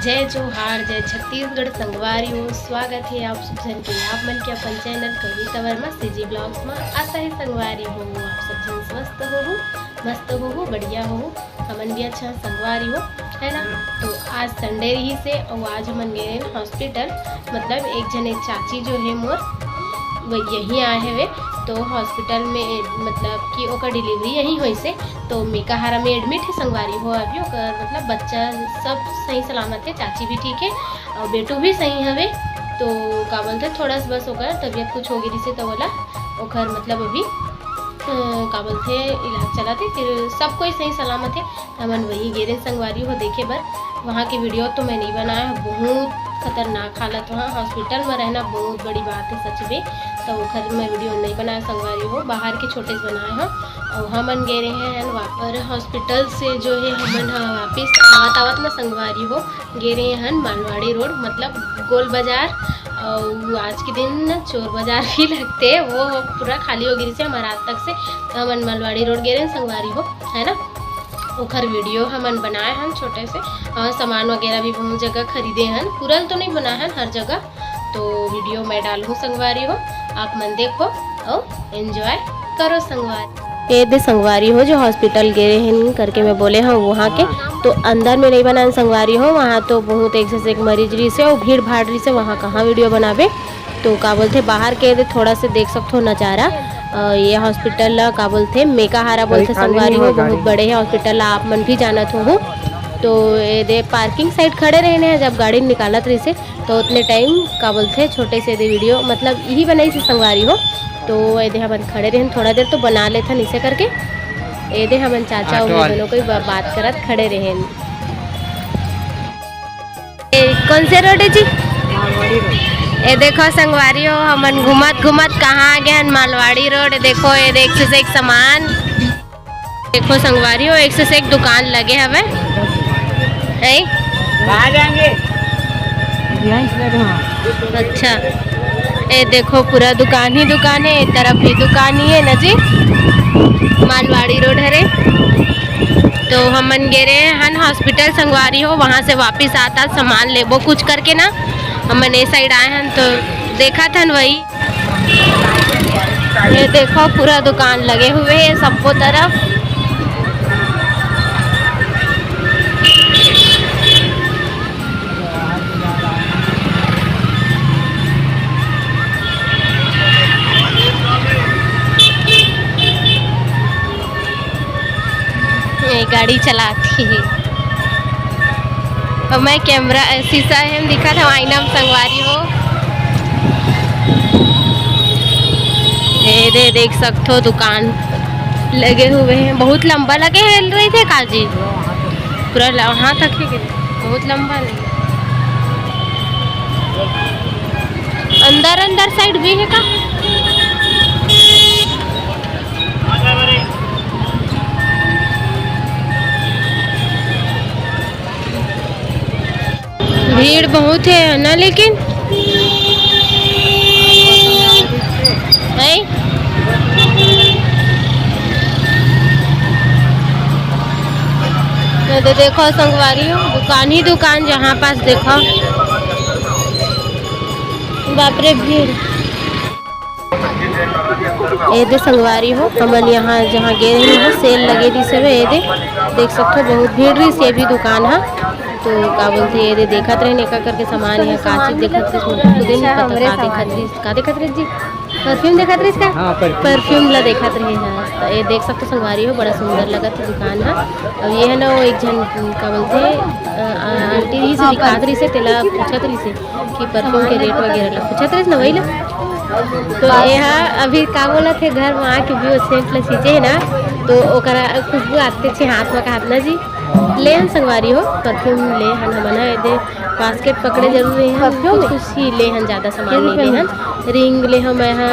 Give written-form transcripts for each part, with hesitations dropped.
जय जोहार, जय छत्तीसगढ़ संगवारी हो। स्वागत है आप सब जन के आप मन के अपन चैनल कविता वर्मा सीजी ब्लॉग्स में। आशा है संगवारी हो आप सब जन स्वस्थ हो, मस्त हो, बढ़िया हो। हमन भी अच्छा संगवारी हो, है ना। तो आज संडे ही से और आज हमन गए हॉस्पिटल। मतलब एक चाची जो है मोर वो यहीं आए हुए, तो हॉस्पिटल में मतलब कि ओकर डिलीवरी यहीं हुई से, तो मेकाहारा में एडमिट है संगवारी हो। अभी ओकर मतलब बच्चा सब सही सलामत है, चाची भी ठीक है और बेटू भी सही हवे। तो का बोलते थोड़ा सा बस ओकर तबीयत कुछ हो गई से, तो बोला ओकर मतलब अभी का बोलते इलाज चला थे, फिर सब कोई सही सलामत है। हमन वही गेरे संगवारी हो देखे बर। वहाँ की वीडियो तो मैं नहीं बनाया, बहुत खतरनाक हालत। वहाँ हॉस्पिटल में रहना बहुत बड़ी बात है सच में, तो खर मैं वीडियो नहीं बनाया संगवारी हो, बाहर के छोटे से बनाए हैं। और हमन गए रहे हैं वापर हॉस्पिटल से जो है हमन वापिस आवत में संगवारी हो गए रहे हैं मालवाड़ी रोड, मतलब गोल बाजार। और आज के दिन चोर बाजार भी लगते हैं, वो पूरा खाली हो गई से हमारा आज तक से। तो हमन मालवाड़ी रोड गए रहे संगवारी हो, है ना। ओखर वीडियो हमन बनाए हैं छोटे से, और सामान वगैरह भी बहुत जगह खरीदे हैं, पूरा तो नहीं बनाए हैं हर जगह। तो वीडियो मैं डालूँ संगवारी हो, आप मन देखो और एंजॉय करो संगवारी। ये दे संगवारी हो जो हॉस्पिटल गए हैं करके मैं बोले हैं वहाँ के, तो अंदर में नहीं बनाए संगवारी हो। वहाँ तो बहुत एक से एक मरीज रही से और भीड़ भाड़ रही से, वहाँ कहाँ वीडियो बनावे। तो का बोलते बाहर के थोड़ा से देख सकते हो नज़ारा। ये हॉस्पिटल का बोलते मेकाहारा बोलते संगवारी हो, बहुत बड़े है हॉस्पिटल, आप मन भी जानत हो। तो ये दे पार्किंग साइड खड़े रहने हैं, जब गाड़ी निकालत रही से तो उतने टाइम का बोलते छोटे से दे वीडियो मतलब यही बनाई से संगवारी हो। तो ये दे हमन खड़े रहे थोड़ा देर, तो बना लेते इसे करके। ये दे हमन चाचा और दोनों कोई बात करत खड़े रहे। कौन से रोड है जी? ये देखो संगवारी हो, हमन घुमत घुमत कहाँ आ गए मालवाड़ी रोड। देखो ये एक से एक सामान, देखो संगवारी हो एक से एक दुकान लगे हवे है। अच्छा ये देखो पूरा दुकान ही दुकान है, एक तरफ भी दुकान ही है ना जी, मालवाड़ी रोड है रे। तो हमन गए रहे हन हॉस्पिटल संगवारी हो, वहाँ से वापस आता सामान लेबो कुछ करके ना, हमन ये साइड आए हैं तो देखा था वही। ये देखो पूरा दुकान लगे हुए हैं सबको तरफ। ये गाड़ी चलाती है और मैं कैमरा शीशा है दिखा था आईना में संगवारी हो। ये दे देख सकते हो दुकान लगे हुए हैं, बहुत लंबा लगे हिल रही थे काजी, पूरा वहाँ तक है, बहुत लंबा लगे। अंदर साइड भी है का? भीड़ बहुत है ना, लेकिन है तो देखो संगवारी हो दुकान ही दुकान, जहाँ पास देखो बाप रे भीड़। ये दे संगवारी हो हमन यहाँ जहाँ गए हैं सेल लगे थी सब, ये दे देख सकते हो बहुत भीड़ रही से भी दुकान है। तो का बोलते ये दे देखत रहे नेका करके सामान है, का चीज देखत रही खुद नहीं पता का देखत रही जी, परफ्यूम देखत रही इसका, परफ्यूम ला देखत रहे हैं। तो ये देख सकते संगवारी हो बड़ा सुंदर लगत है दुकान है। और ये है ना वो एक जन का बोलते आंटी रही से दिखात रही से, तेला पूछत रही से कि परफ्यूम के रेट वगैरह ला पूछत रही ना वही ला। तो यहाँ अभी का बोला थे घर में आके भी सेंट ला सींचे है ना, तो ओकरा खुशबू आते छे हाथ में हाथ ना जी ले हन संगवारी हो परफ्यूम ले हन हमन दे बास्केट पकड़े जरूर रहे हैं, कुछ ही ले हन, ज़्यादा सामान नहीं ले हन। रिंग ले हम यहाँ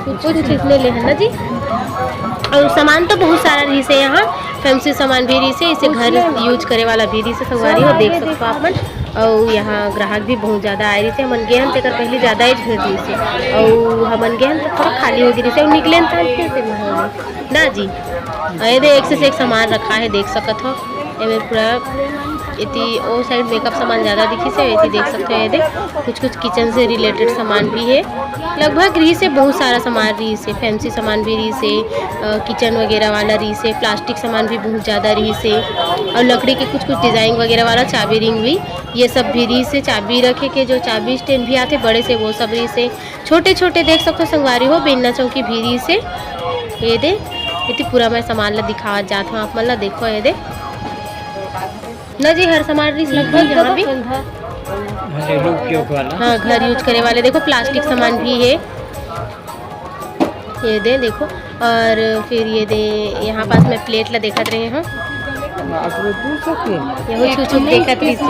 कुछ चीज़ ले हन ना जी, और सामान तो बहुत सारा रही से यहाँ, फैंसी सामान भी रही से, इसे घर यूज करे वाला भी रही से संगवारी हो देख सकते हो आप मन। और यहाँ ग्राहक भी बहुत ज़्यादा आए रही थे, हमन गए हम तेकर पहले ज़्यादा ही भीड़ रही से, और हमन गए हम तो थोड़ा खाली हो गई से और निकले फिर से ना जी। ये एक से एक सामान रखा है देख सकत हो, ये पूरा इति वो साइड मेकअप सामान ज़्यादा दिखी से इति देख सकते हो। ये देख कुछ कुछ किचन से रिलेटेड सामान भी है। लगभग रही से बहुत सारा सामान रही से, फैंसी सामान भी रही से, किचन वगैरह वाला रही से, प्लास्टिक सामान भी बहुत ज़्यादा रही से, और लकड़ी के कुछ कुछ डिज़ाइन वगैरह वाला चाबी रिंग भी ये सब भी रही से। चाबी रखे के जो चाबी स्टैंड भी आते बड़े से वो सब रही से। छोटे छोटे देख सकते हो संगवारी हो बेलना चौकी भी रही से। ये दे इतनी पूरा मैं सामान ला दिखावा जाता हूँ, आप मन ला देखो। ये दे ना जी हर सामान रही लगभग यहाँ भी। हाँ घर यूज करे वाले देखो प्लास्टिक सामान भी है। ये दे देखो, और फिर ये दे यहाँ पास में प्लेट ला देखत रहे हैं। यही छुप छुप देखत रही से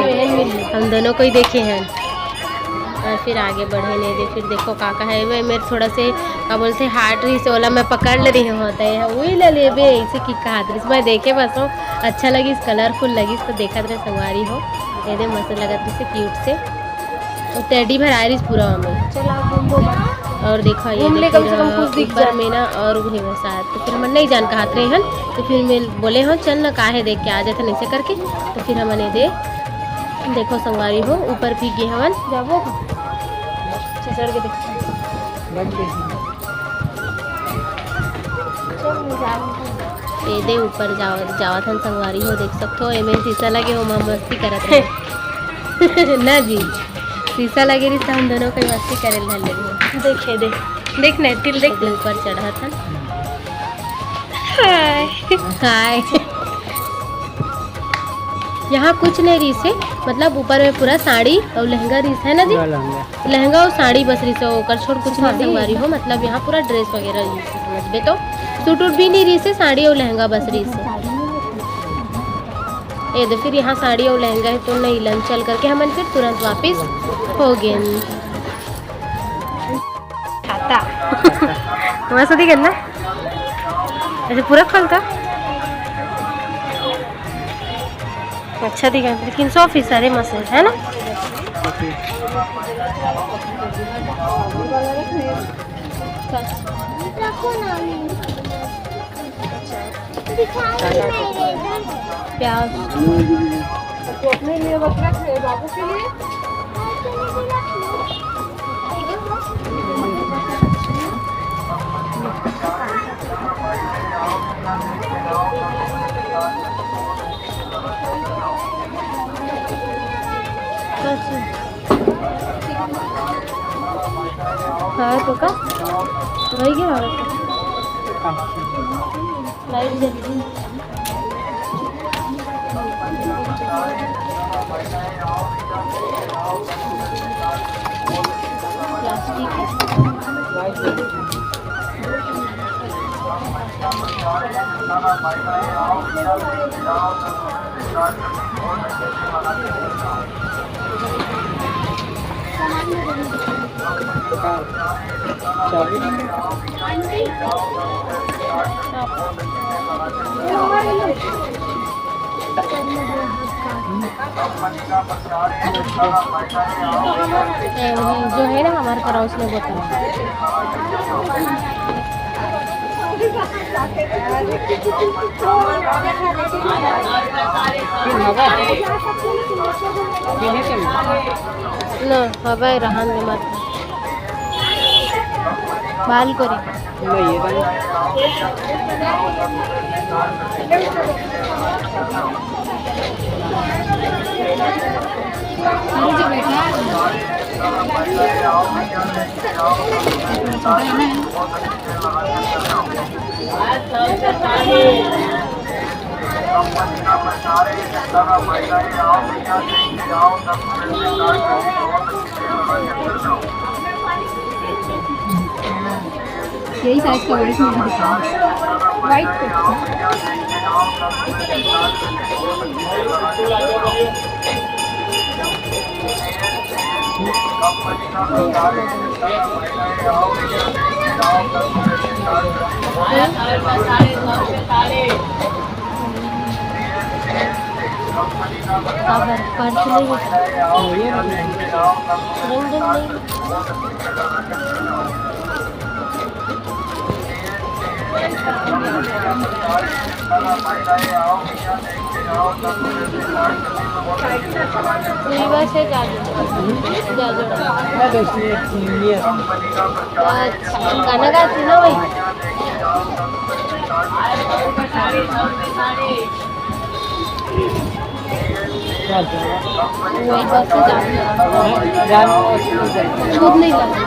हम दोनों को ही देखे हैं। और फिर आगे बढ़े नहीं दे, फिर देखो काका है मैं मेरे थोड़ा से क्या बोलते हार्ट रही से ओला मैं पकड़ ले रही होता है वही ले ले बे ऐसे की कहा रही मैं देखे बस हो अच्छा लगी, कलरफुल लगी तो देखा रहे संगवारी हो। ये दे मस्त लगत से क्यूट से और टेडी भर आ रही पूरा हमें। और देखो ये ऊपर में ना और वो साथ तो फिर हम नहीं जान कहा रहे हैं, तो फिर मैं बोले हो चल ना काहे देख के आ जाते ऐसे करके। तो फिर हमने दे देखो संगवारी हो ऊपर भी गए हवन जाबो चढ़ के दे ऊपर जावत हन संगवारी हो देख सकते हो। एमें शीशा लगे हो मस्ती करत रहे ना जी शीशा लगे रही हम दोनों को मस्ती करे लगे। देखे देख नेटिल देख ऊपर चढ़ा था। हाय यहाँ कुछ नहीं रही से, मतलब ऊपर में पूरा साड़ी और लहंगा रही है ना जी, लहंगा और साड़ी बस रही से ओकर छोड़ कुछ नहीं संगवारी हो। मतलब यहाँ पूरा ड्रेस वगैरह समझबे तो सूट उट भी नहीं रही से, साड़ी और लहंगा बस रही से। ये तो फिर यहाँ साड़ी और लहंगा है तो नहीं लंच चल करके हम फिर तुरंत वापस हो गए खाता मस्त दिखे ना ऐसे पूरा खलता अच्छा दिखा, लेकिन 100% सारे मस्त है ना। प्याज तो अपने लिए बकरा है बाबू के लिए हाँ तो का वही क्या लाइट जल्दी जो है ना हमारे पड़ोस में बताया ना हवा रहन दे मत बाल करी यही साइज का बड़ी सुंदर दिखा वाइट पूरी बस है जाजोड़ा। अच्छा गाना गाती ना भाई। वही बस से छूट नहीं लगा।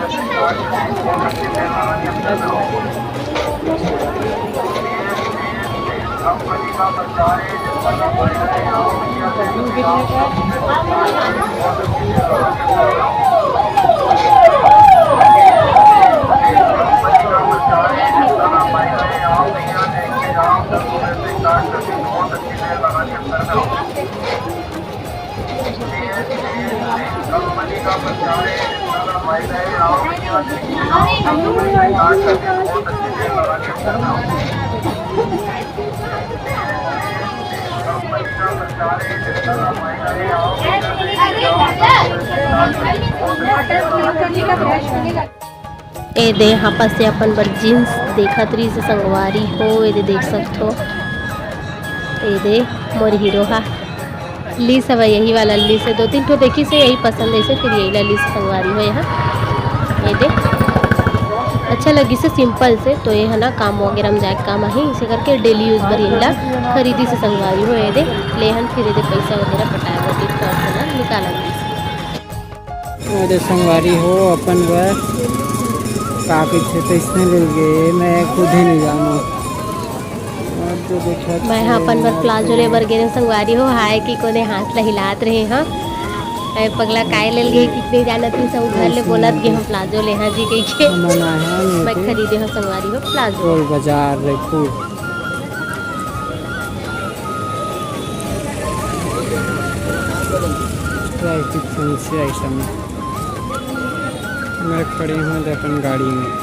ए दे यहाँ पर से अपन बर जीन्स देखत रही से संगवारी हो। ए दे देख सकते हो। ए दे मोर हीरो हा ली सब यही वाला ली से 2-3 ठो देखी से यही पसंद है से फिर यही ला ली से संगवारी हो। यहाँ ये दे अच्छा लगी से सिंपल से तो ये है ना काम वगैरह में जाए काम ही इसे करके डेली यूज़ बर इला खरीदी से संगवारी हो। ये दे लेहन फिर ये दे पैसा वगैरह पटाए बर ना निकाला अरे संगवारी हो अपन बर काफ़ी थे तो इसमें मिल गए। मैं खुद ही नहीं जानूँ मैं यहाँ अपन बर प्लाजो ले बर गे संगवारी हो। हाय कि कोने हाथ ला हिलात रहे हाँ पगला काय ले गए कितने जानत ही सब घर ले बोलत गे हम प्लाजो ले हाँ जी कह के मैं खरीदे हो संगवारी हो प्लाजो बाजार रायपुर। ट्रैफिक से ऐसा मैं खड़ी हूँ अपन गाड़ी में।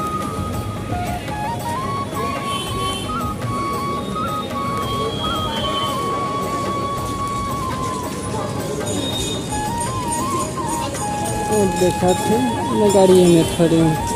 देखा थे मैं गाड़ी में खड़ी हूँ।